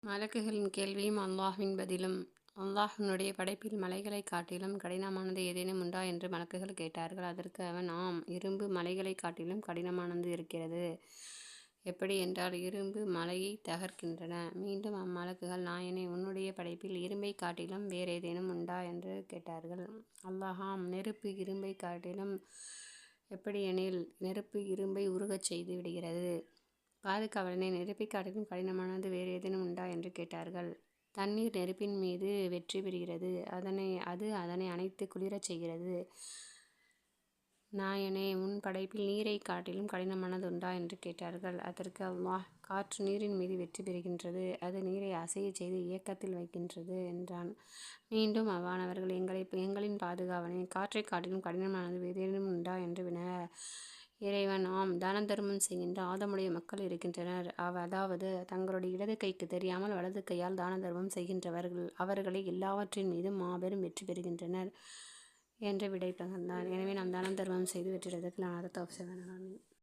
மலக்குகளின் கேள்வியும் அல்லாஹ்வின் பதிலும். அல்லாஹ்வினுடைய படைப்பில் மலைகளைக் காட்டிலும் கடினமானது ஏதேனும் உண்டா என்று மலக்குகள் கேட்டார்கள். அதற்கு அவன், ஆம், இரும்பு மலைகளைக் காட்டிலும் கடினமானது இருக்கிறது. எப்படி என்றால், இரும்பு மலையை தகர்க்கின்றன. மீண்டும் அம்மலக்குகள், நாயனே, உன்னுடைய படைப்பில் இரும்பைக் காட்டிலும் வேறேதேனும் உண்டா என்று கேட்டார்கள். அல்லாஹ், ஆம், நெருப்பு இரும்பைக் காட்டிலும். எப்படியெனில், நெருப்பு இரும்பை உருகச் செய்து விடுகிறது. பாதுகாவலனே, நெருப்பைக் காட்டிலும் கடினமானது வேறு ஏதேனும் உண்டா என்று கேட்டார்கள். தண்ணீர் நெருப்பின் மீது வெற்றி பெறுகிறது. அது அதனை அணைத்து குளிரச் செய்கிறது. நாயனே, உன் படைப்பில் நீரைக் காட்டிலும் கடினமானது உண்டா என்று கேட்டார்கள். அதற்கு அல்லாஹ், காற்று நீரின் மீது வெற்றி பெறுகின்றது. அது நீரை அசையச் செய்து இயக்கத்தில் வைக்கின்றது என்றான். மீண்டும் அவ்வானவர்கள், எங்களின் பாதுகாவலனே, காற்றைக் காட்டிலும் கடினமானது வேறேனும் உண்டா என்று வினவ, இறைவன், ஆம், தான தர்மம் செய்கின்ற ஆதமுடைய மக்கள் இருக்கின்றனர். அதாவது தங்களுடைய இடது கைக்கு தெரியாமல் வலது கையால் தான தர்மம் செய்கின்றவர்கள். அவர்களே எல்லாவற்றின் மீதும் மாபெரும் வெற்றி பெறுகின்றனர் என்று விடை பகர்ந்தான். எனவே நாம் தான தர்மம் செய்து வெற்றியடைவதற்கு நான் தௌஃபீக் செய்வானாக. ஆமீன்.